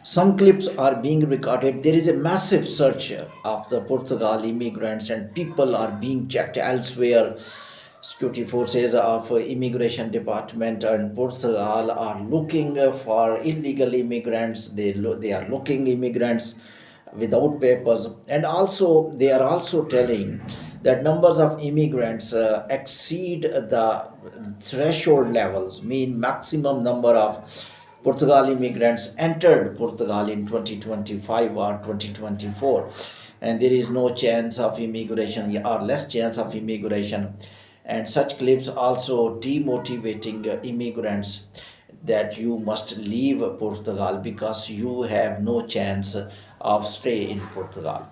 Some clips are being recorded. There is a massive search of the Portugal immigrants, and people are being checked elsewhere. Security forces of immigration department in Portugal are looking for illegal immigrants. They are looking immigrants without papers, and also they are also telling that numbers of immigrants exceed the threshold levels, mean maximum number of Portugal immigrants entered Portugal in 2025 or 2024, and there is no chance of immigration or less chance of immigration. And such clips also demotivating immigrants that you must leave Portugal because you have no chance of stay in Portugal.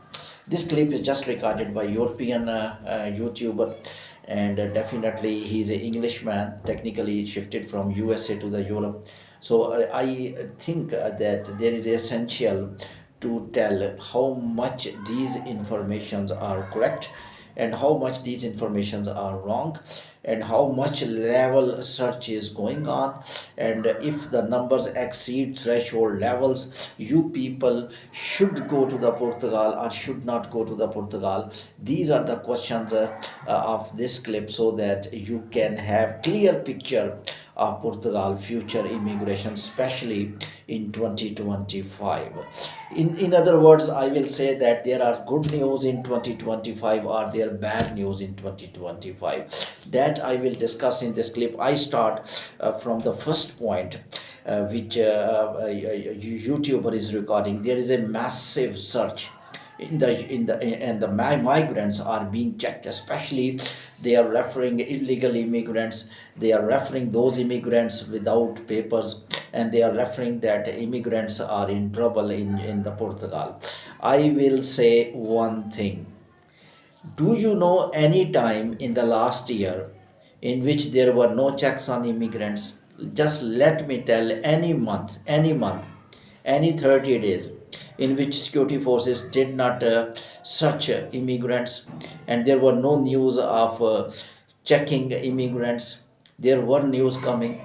This clip is just recorded by European YouTuber, and definitely he's an Englishman, technically shifted from USA to the Europe. So I think that there is essential to tell how much these informations are correct and how much these informations are wrong, and how much level search is going on, and if the numbers exceed threshold levels, you people should go to the Portugal or should not go to the Portugal. These are the questions of this clip, so that you can have clear picture of Portugal future immigration, especially in 2025. In other words, I will say that there are good news in 2025 or there are bad news in 2025. That I will discuss in this clip. I start from the first point, which a YouTuber is recording. There is a massive search and the migrants are being checked, especially they are referring illegal immigrants, they are referring those immigrants without papers, and they are referring that immigrants are in trouble in the Portugal. I will say one thing. Do you know any time in the last year in which there were no checks on immigrants? Just let me tell, any month, any 30 days in which security forces did not search immigrants, and there were no news of checking immigrants. There were news coming.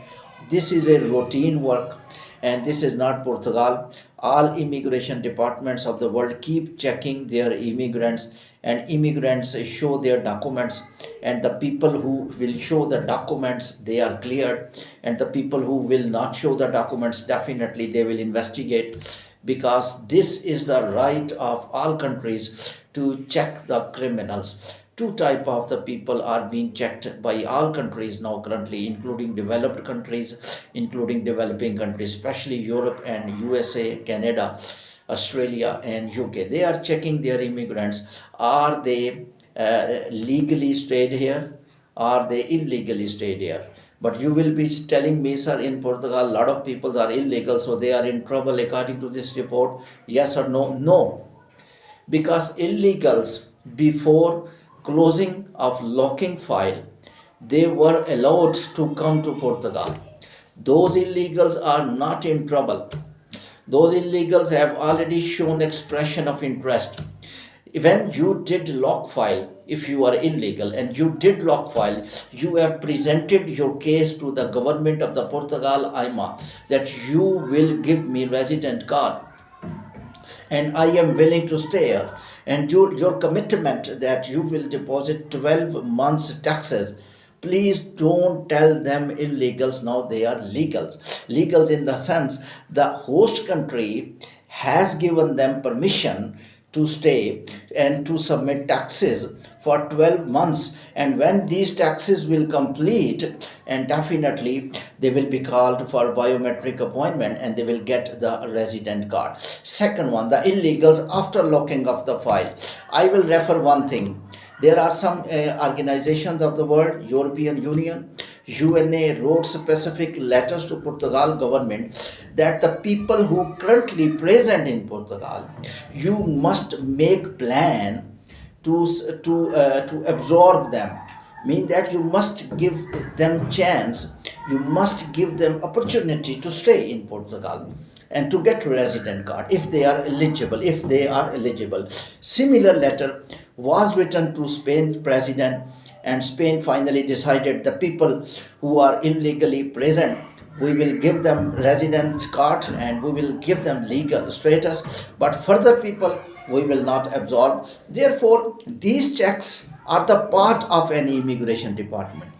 This is a routine work, and this is not Portugal. All immigration departments of the world keep checking their immigrants, and immigrants show their documents, and the people who will show the documents, they are cleared, and the people who will not show the documents, definitely they will investigate, because this is the right of all countries to check the criminals. Two type of the people are being checked by all countries now currently, including developed countries, including developing countries, especially Europe and USA, Canada, Australia and UK. They are checking their immigrants. Are they legally stayed here? Are they illegally stayed here? But you will be telling me, sir, in Portugal, a lot of people are illegal, so they are in trouble according to this report. Yes or no? No. Because illegals, before closing of locking file, they were allowed to come to Portugal. Those illegals are not in trouble. Those illegals have already shown expression of interest. When you did lock file, if you are illegal and you did lock file, you have presented your case to the government of the Portugal, AIMA, that you will give me resident card and I am willing to stay here, and your commitment that you will deposit 12 months taxes. Please don't tell them illegals, now they are legals. Legals in the sense the host country has given them permission to stay and to submit taxes for 12 months, and when these taxes will complete, and definitely they will be called for biometric appointment and they will get the resident card. Second one, the illegals after locking of the file. I will refer one thing. There are some organizations of the world, European Union, UNA wrote specific letters to Portugal government that the people who currently present in Portugal, you must make plan to absorb them. Mean that you must give them chance, you must give them opportunity to stay in Portugal and to get resident card if they are eligible. Similar letter was written to Spain president And Spain finally decided the people who are illegally present, we will give them resident card and we will give them legal status, but further people we will not absorb. Therefore, these checks are the part of any immigration department.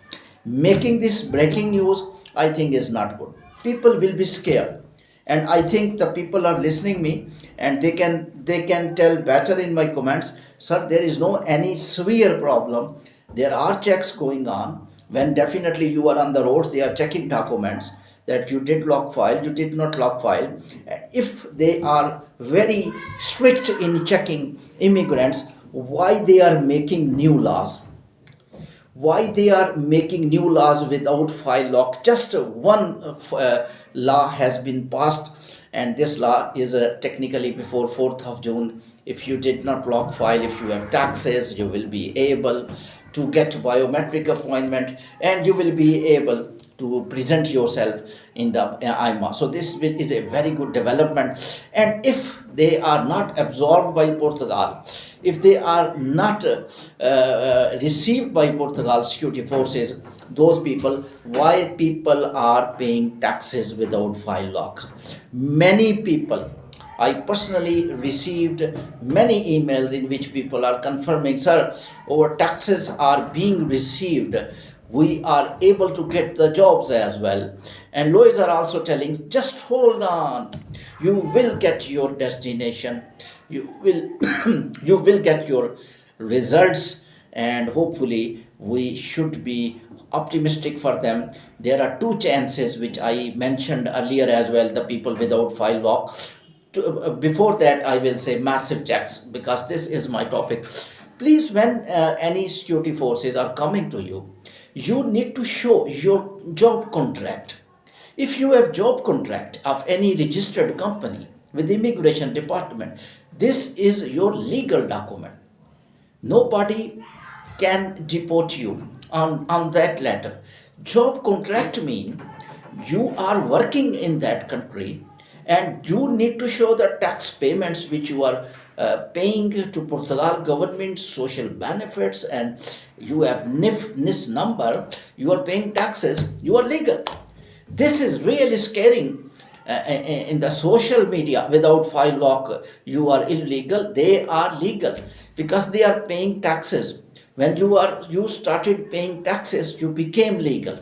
Making this breaking news, I think, is not good. People will be scared, and I think the people are listening me, and they can tell better in my comments, sir, there is no any severe problem. There are checks going on. When definitely you are on the roads, they are checking documents that you did log file, you did not log file. If they are very strict in checking immigrants, why they are making new laws? Why they are making new laws without file lock? Just one law has been passed, and this law is technically before 4th of June. If you did not log file, if you have taxes, you will be able to get biometric appointment, and you will be able to present yourself in the AIMA. So is a very good development. And if they are not absorbed by Portugal, if they are not received by Portugal security forces, those people, why people are paying taxes without file lock? Many people, I personally received many emails in which people are confirming, sir, our taxes are being received. We are able to get the jobs as well. And lawyers are also telling, just hold on. You will get your destination. You will you will get your results, and hopefully we should be optimistic for them. There are two chances which I mentioned earlier as well, the people without file lock. Before that, I will say massive checks, because this is my topic. Please, when any security forces are coming to you, you need to show your job contract. If you have job contract of any registered company with the immigration department, this is your legal document. Nobody can deport you on that letter. Job contract mean you are working in that country, and you need to show the tax payments which you are paying to Portugal government, social benefits, and you have NIS number, you are paying taxes, you are legal. This is really scaring. In the social media, without file lock, you are illegal. They are legal because they are paying taxes. When you started paying taxes, you became legal.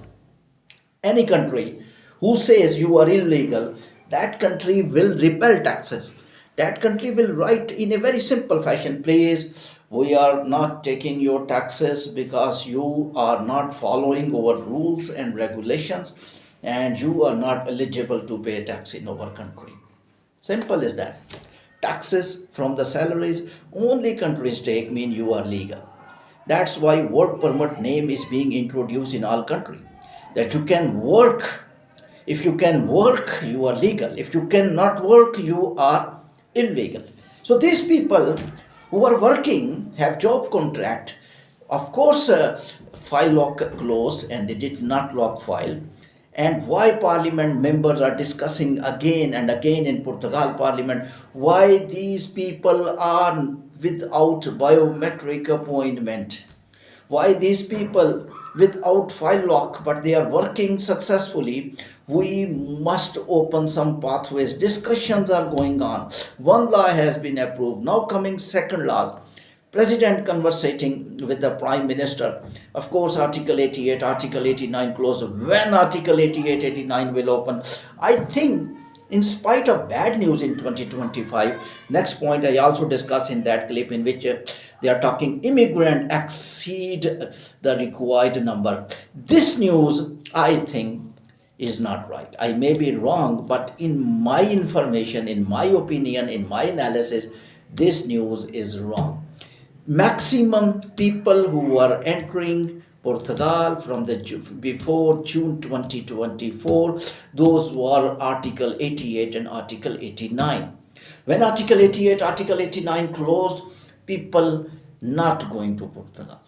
Any country who says you are illegal, that country will repel taxes. That country will write in a very simple fashion, please, we are not taking your taxes because you are not following our rules and regulations, and you are not eligible to pay tax in our country. Simple as that. Taxes from the salaries only countries take mean you are legal. That's why work permit name is being introduced in all country. That you can work. If you can work, you are legal. If you cannot work, you are illegal. So these people who are working have job contract. Of course, file lock closed and they did not lock file. And why parliament members are discussing again and again in Portugal parliament why these people are without biometric appointment, why these people without file lock but they are working successfully. We must open some pathways. Discussions are going on. One law has been approved, now coming second law. President conversating with the Prime Minister. Of course, Article 88, Article 89 closed. When Article 88, 89 will open? I think, in spite of bad news in 2025, next point I also discuss in that clip in which they are talking immigrant exceed the required number. This news, I think, is not right. I may be wrong, but in my information, in my opinion, in my analysis, this news is wrong. Maximum people who are entering Portugal from the before June 2024, those who are Article 88 and Article 89. When Article 88, Article 89 closed, people not going to Portugal.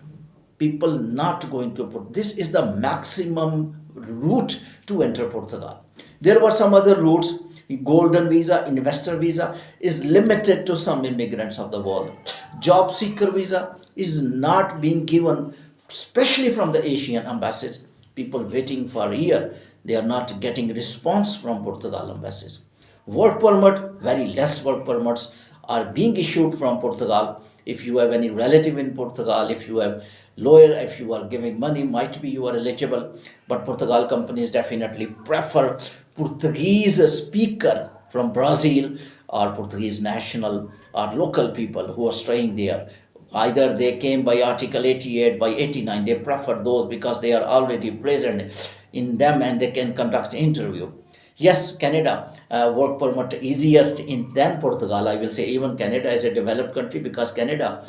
People not going to Portugal. This is the maximum route to enter Portugal. There were some other routes. Golden visa, investor visa is limited to some immigrants of the world. Job seeker visa is not being given especially from the Asian embassies. People waiting for a year, they are not getting response from Portugal embassies. Work permit, very less work permits are being issued from Portugal. If you have any relative in Portugal, if you have lawyer, if you are giving money, might be you are eligible. But Portugal companies definitely prefer Portuguese speaker from Brazil or Portuguese national or local people who are staying there. Either they came by Article 88, by 89, they prefer those because they are already present in them and they can conduct interview. Yes, Canada, work permit easiest in than Portugal. I will say even Canada is a developed country because Canada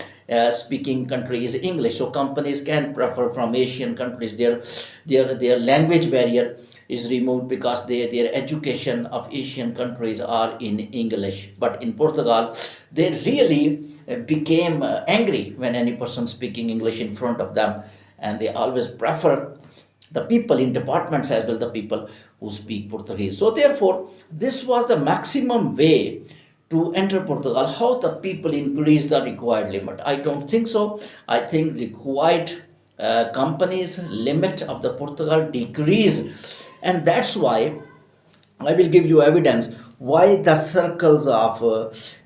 speaking country is English. So companies can prefer from Asian countries. Their language barrier is removed because their education of Asian countries are in English. But in Portugal, they really became angry when any person speaking English in front of them, and they always prefer the people in departments as well, the people who speak Portuguese. So therefore, this was the maximum way to enter Portugal. How the people increase the required limit? I don't think so. I think required companies limit of the Portugal decrease, and that's why I will give you evidence why the circles of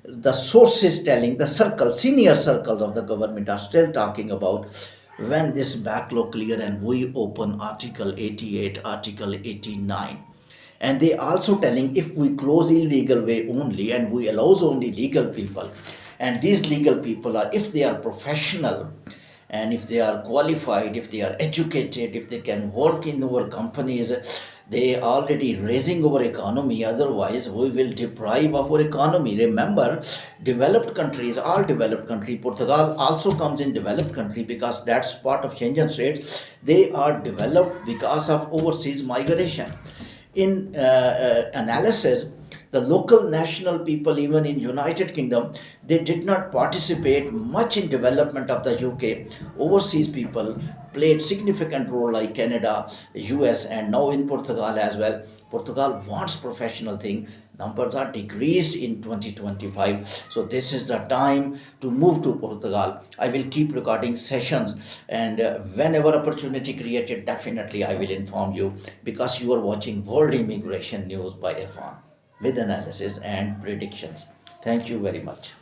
the sources telling the senior circles of the government are still talking about when this backlog clear and we open Article 88, Article 89. And they also telling if we close illegal way only and we allows only legal people, and these legal people are, if they are professional and if they are qualified, if they are educated, if they can work in our companies, they already raising our economy. Otherwise we will deprive our economy. Remember, developed countries, all developed country, Portugal also comes in developed country because that's part of Schengen states. They are developed because of overseas migration. In analysis, the local national people, even in United Kingdom, they did not participate much in development of the UK. Overseas people played significant role like Canada, US, and now in Portugal as well. Portugal wants professional thing. Numbers are decreased in 2025. So this is the time to move to Portugal. I will keep recording sessions, and whenever opportunity created, definitely I will inform you, because you are watching World Immigration News by Irfan with analysis and predictions. Thank you very much.